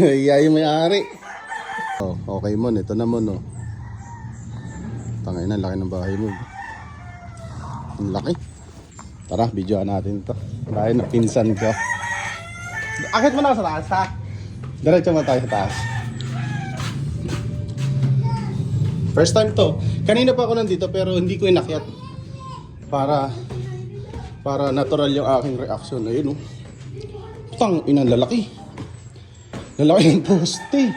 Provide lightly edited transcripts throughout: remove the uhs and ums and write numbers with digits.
Iya yung may-ari. Oh, okay mo, ito naman oh. Tangay na, laki ng bahay mo. Ang laki. Tara, videoan natin ito. Bahay na pinsan ko. Akit mo na sa taas ha. Diretso mo tayo sa taas. First time to. Kanina pa ako nandito pero hindi ko inakyat. Para natural yung aking reaction. Ayun oh. Tang inang lalaki. Lalaki ng poste.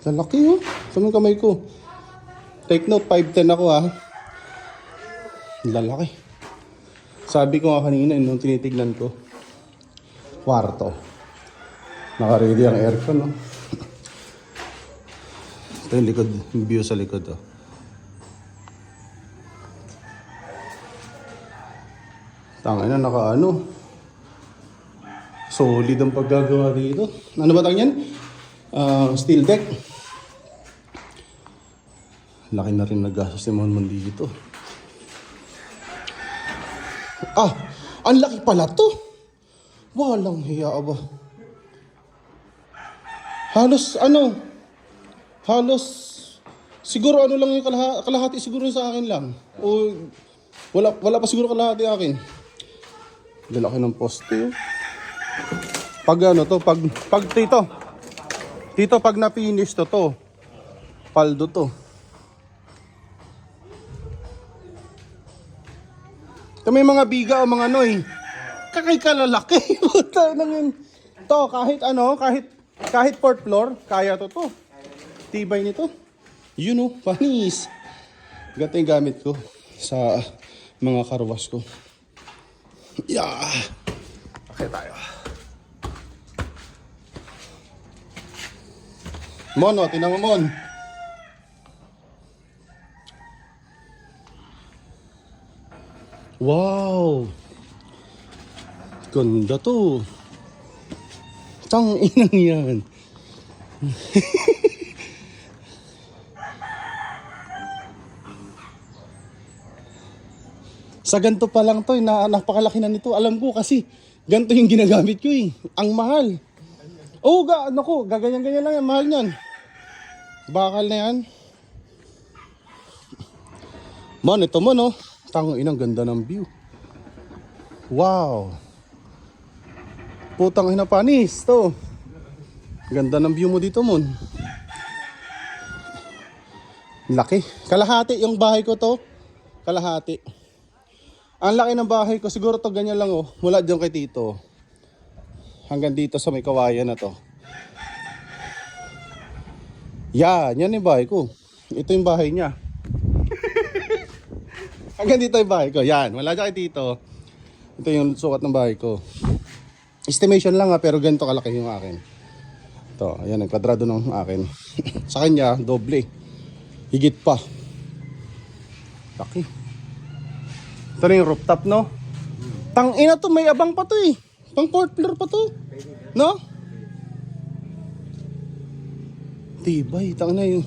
Lalaki oh. Saan yung kamay ko? Take note, 5'10 ako ha. Lalaki. Sabi ko nga kanina nung tinitignan ko. Kwarto. Naka-ready ang aircon no. Ito yung likod, yung view sa likod oh. Tangay na naka-ano. Solid ang paggagawa dito. Ano ba tawag yan? Steel deck. Laki na rin nag-gastos si Monmon dito. Ah! Ang laki pala to! Walang hiya ba? Halos siguro ano lang yung kalahati siguro sa akin lang. O wala pa siguro kalahati akin. Lalaki ng poste oh. Pag ano to, pag Tito, pag na-finish to, paldo to. Ito may mga biga o mga ano eh. Kakay kalalaki. Puta nang yun. To, kahit fourth floor, kaya to. Tibay nito. Yun oh, panis. Ganito yung gamit ko sa mga karwas ko. Yeah. Okay tayo. Mon, oh, tinang mo Mon. Wow. Ganda to. Tang inang yan. Sa ganito pa lang to, napakalaki na nito. Alam ko kasi ganito yung ginagamit ko eh. Ang mahal. Oh, naku, gaganyan-ganyan lang yan. Mahal niyan. Bakal na yan. Man, ito mo no. Tang inang ganda ng view. Wow. Putang ina panis to. Ganda ng view mo dito Mon. Laki. Kalahati yung bahay ko to. Kalahati. Ang laki ng bahay ko. Siguro to ganyan lang oh. Mula dyan kay Tito. Hanggang dito sa may kawayan na to. Yan yung bahay ko. Ito yung bahay niya. Hanggang dito yung bahay ko. Yan, wala dyan kay Tito. Ito yung sukat ng bahay ko. Estimation lang ha, pero ganito kalaki yung akin. Ito, ayan, ang kwadrado ng akin. Sa kanya, doble. Higit pa. Laki. Ito na yung rooftop, no? Tangina to, may abang pa to eh. Pang fourth floor pa to. No? Tibay, tangina yun.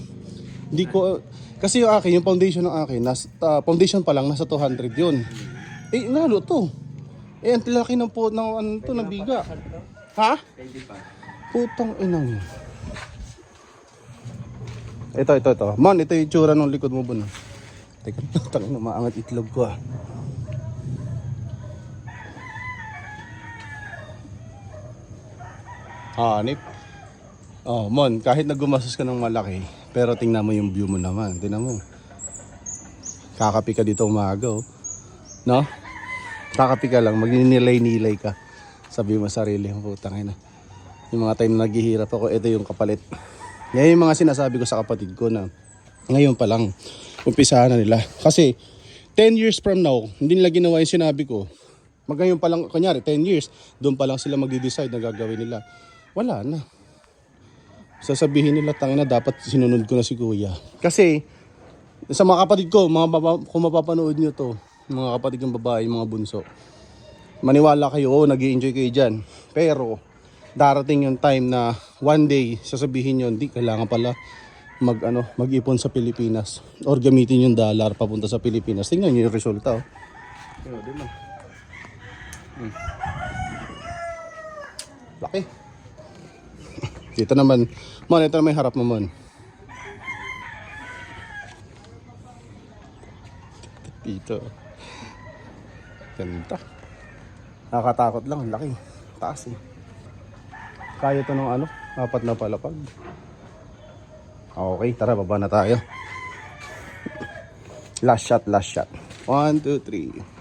Hindi ko, kasi yung akin, yung foundation ng akin, foundation pa lang, nasa 200 yun. Eh, nalo to. Eh, ang laki ng po, ng ano to, ng biga. Ha? Putang inang. Ito. Man, ito yung tsura ng likod mo, Bon. Teka, tangina, maangat itlog ko ah. Hanip. Oh, Mon, kahit naggumastos ka ng malaki, pero tingnan mo yung view mo naman. Tingnan mo. Kakapi ka dito umaga, oh. No? Kakapi ka lang, magninilay-nilay ka. Sabi mo sarili, putang ina. Yung mga time na naghihirap ako, ito yung kapalit. Yan yung mga sinasabi ko sa kapatid ko na ngayon pa lang, umpisahan na nila. Kasi 10 years from now, hindi nila ginawa yung sinabi ko. Ngayon pa lang, kunyari 10 years, doon pa lang sila magde-decide na gagawin nila. Wala na. Sasabihin nila, tangina, dapat sinunod ko na si Kuya. Kasi sa mga kapatid ko, kung mapapanood nyo to, mga kapatid kong babae, mga bunso, maniwala kayo, nag-i-enjoy kayo dyan. Pero darating yung time na one day sasabihin nyo, hindi, kailangan pala mag-ipon sa Pilipinas or gamitin yung dollar papunta sa Pilipinas. Tingnan nyo yung resulta, oh. Di ba? Laki. Dito naman. Mon, ito naman yung harap mo, Mon. Dito. Ganda. Nakakatakot lang. Ang laki. Taas eh. Kaya ito ng ano? 4 na palapag. Okay, tara. Baba na tayo. Last shot, last shot. 1, 2, 3.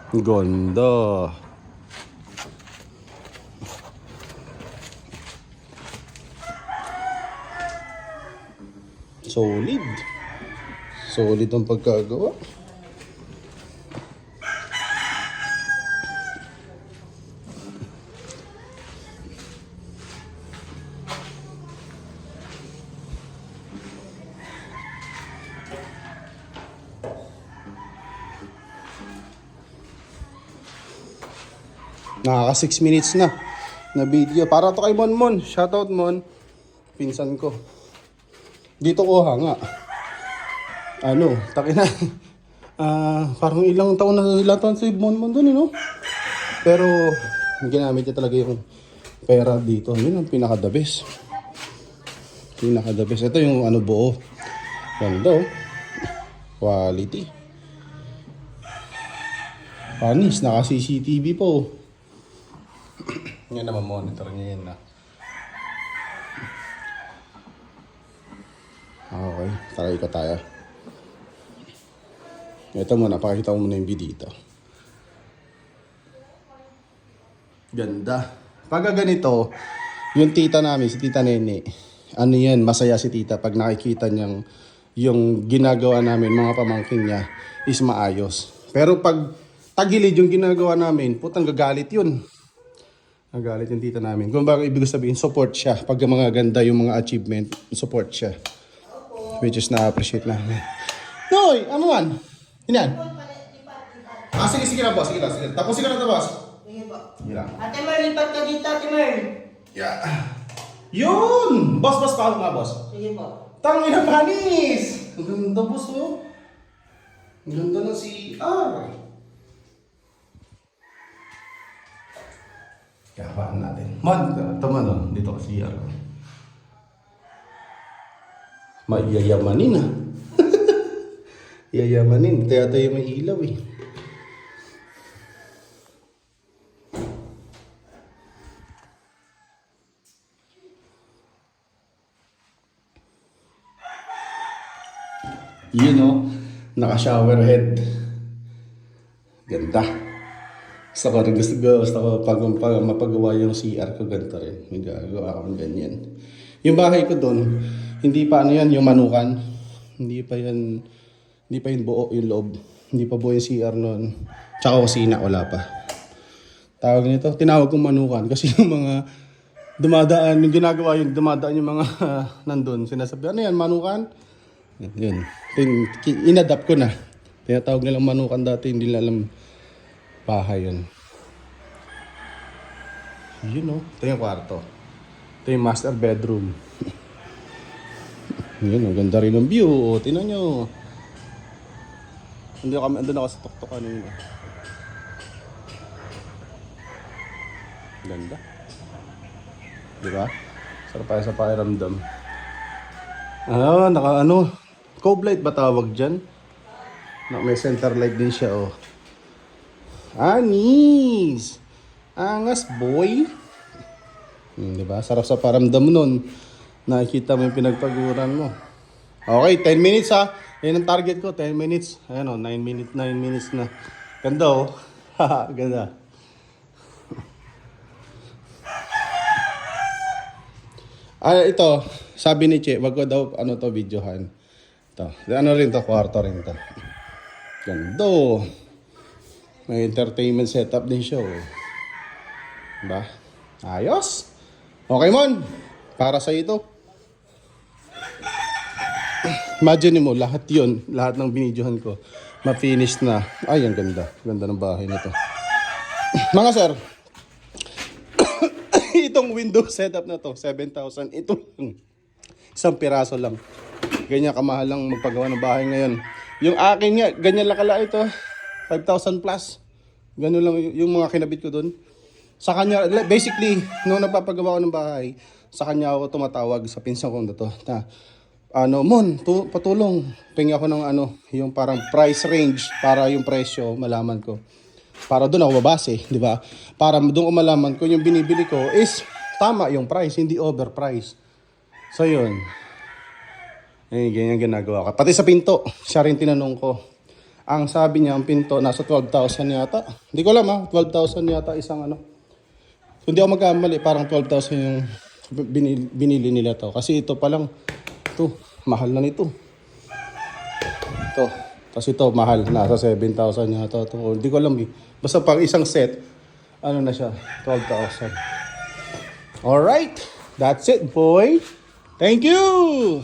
Ganda. Solid. Solid ang pagkagawa. Nakaka 6 minutes na video. Para to kay Monmon. Shoutout Mon. Pinsan ko. Dito ko hanga. Ano, takina. Parang ilang taon si Monmon doon, no? Pero ginamit niya talaga yung pera dito. Yun ang pinaka-the best. Pinaka-the best. Ito yung ano buo. Ganda, oh. Quality. Panis, naka CCTV po. Yan naman, monitor niya yan na. Okay, try ka tayo. Ito muna, pakita ko muna yung video dito. Ganda. Pag ganito, yung tita namin, si Tita Nene, ano yan, masaya si tita pag nakikita niyang yung ginagawa namin, mga pamangkin niya, is maayos. Pero pag tagilid yung ginagawa namin, putang gagalit yun. Nagalit yung tita namin. Kung bakit ibig sabihin, support siya. Pag mga ganda yung mga achievement, support siya. Which is na-appreciate namin. Noy! Ano man? Yan. Sige na boss. Sige na. Tapusin ka na ito, boss. Sige po. Sige lang. Ate Mer, lipat ka dito, Ate Mer. Yeah. Yun! Boss, paano nga, boss? Sige po. Tangin na panis! Ang ganda, boss, oh. Ang ganda ng CR. Kapaan natin. Tama no, dito ka CR. Maiyayamanin ah. Yayamanin. Kaya tayo may ilaw eh. Yun o. Naka-shower head. Ganda. Gusto ko pag mapagawa yung CR ko, ganito rin. May gagawa akong ganyan. Yung bahay ko doon, hindi pa ano yan, yung manukan. Hindi pa yun buo yung loob. Hindi pa buo yung CR noon. Tsaka kusina, wala pa. Tawag nito, tinawag kong manukan. Kasi yung mga dumadaan, yung ginagawa yung dumadaan yung mga nandun. Sinasabi, ano yan, manukan? Yun. Inadapt ko na. Tinatawag nilang manukan dati, hindi nila alam bahay yun. Yun o. Ito yung kwarto. Ito yung master bedroom. Yun o. Ganda rin ng view. O, tingnan nyo. Andun ako sa tuktok kanina. Ganda. Diba? Sarap tayo sa pakiramdam. Cove light ba tawag dyan? May center light din siya o. Anis! Angas, boy! Diba? Sarap sa paramdam nun. Nakikita mo yung pinagpaguran mo. Okay, 10 minutes ha. Yan ang target ko, 10 minutes. Ayan o, 9 minutes na. Ganda o. Haha, ganda. Ito, sabi ni Che, wag ko daw videohan. Ito, ano rin to, kwarto rin to. Ganda. May entertainment setup din siya. Diba? Ayos. Okay, Mon. Para sa ito. Imagine mo, lahat ng binidyohan ko, ma-finish na. Ay, ang ganda. Ganda ng bahay na to. Mga sir, itong window setup na to, 7,000. Ito isang piraso lang. Ganyan kamahal lang magpagawa ng bahay ngayon. Yung akin nga, ganyan lang kala ito. 5,000 plus. Ganun lang yung mga kinabit ko doon. Sa kanya, basically, nung napapagawa ko ng bahay, sa kanya ako tumatawag sa pinsan ko na to. Na, Mon, patulong. Pingi ako ng yung parang price range para yung presyo malaman ko. Para doon ako babase, di ba? Para doon ko malaman kung yung binibili ko is tama yung price, hindi overprice. So yun. Eh, ganyan ginagawa ko. Pati sa pinto, siya rin tinanong ko. Ang sabi niya, ang pinto, nasa 12,000 yata. Hindi ko alam 12,000 yata isang Kung di ako magkamali, parang 12,000 yung binili nila to. Kasi ito pa lang, mahal na nito. Ito. Tapos ito, mahal. Nasa 7,000 yata ito. Hindi ko alam eh. Basta pang isang set, na siya? 12,000. Alright. That's it, boy. Thank you!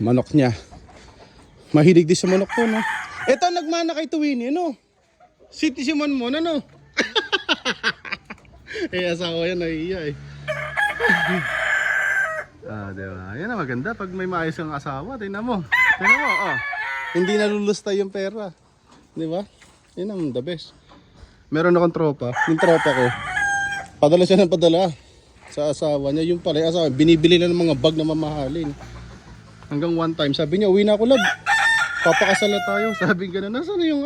Manok niya. Mahilig din sa manok ko, no? Ito, nagmana kay Tuwini, no? City si Monmon, ano? Asawa yan, nahihiya eh. Diba? Yan ang maganda pag may maayos kang asawa. Tingnan mo. Hindi nalulusta yung pera. Diba? Yan ang the best. Meron akong tropa. Yung tropa ko, padala siya ng padala sa asawa niya. Yung pala, asawa, binibili na ng mga bag na mamahalin. Hanggang one time, sabi niya, uwi na ako, love. Papakasal na tayo. Sabi gano'n, nasaan yung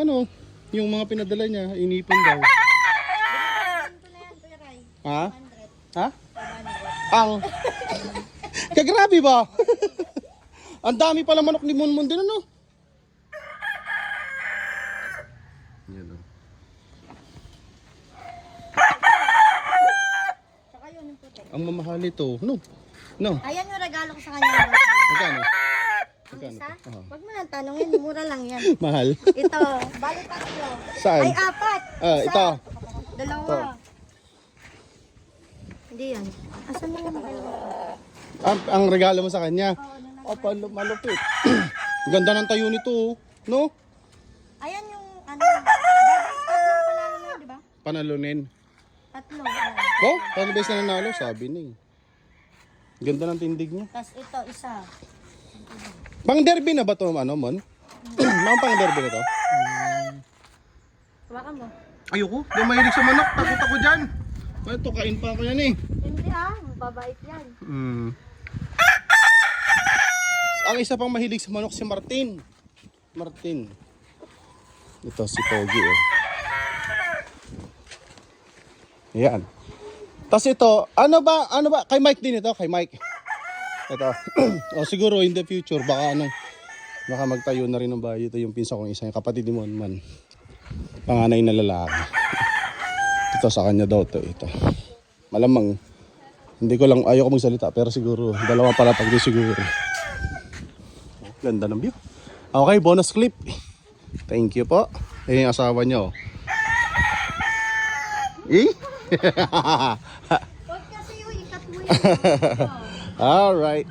yung mga pinadala niya, inipon daw. Ha? Ha? Ang kagrabe ba? Ang dami pala manok ni Monmon din, ano? Yan o. Ang mamahal ito. No. Ayan yung regalo ko sa kanya. Magkano? Isa? Wag mo nang tanongin, mura lang yan. Mahal. Ito, bali tatlo. Saan? Ay, apat. Isa, Ito. Dalawa. Ito. Hindi yan. Asan na yung dalawa? Ang regalo mo sa kanya? Malupit. Ganda ng tayo nito, no? Ayan yung panalo na, di ba? Panalunin. Tatlo. Oh, paano ba na nanalo? Sabi na eh. Ganda ng tindig niya. Tapos ito, isa. Pang derby na ba to, Mon? Mga pang derby na to? Hawakan mo. Ayoko, di mahilig sa manok. Takot ako dyan. Ito, kain pa ako yan eh. Hindi mababait yan. Ang isa pang mahilig sa manok si Martin. Ito si Pogi eh. Ayan. Tapos ito, ano ba, kay Mike din ito, kay Mike. Ito. O siguro in the future, baka magtayo na rin ng bahay. Ito yung pinsa kong isa, yung kapatid ni Monman. Panganay na lalaki. Ito sa kanya daw ito. Malamang, hindi ko lang, ayoko magsalita, pero siguro, dalawa pala pag di siguro. Ganda ng view. Okay, bonus clip. Thank you po. Yung asawa nyo. Huwag kasi yung ikat mo yun. Alright.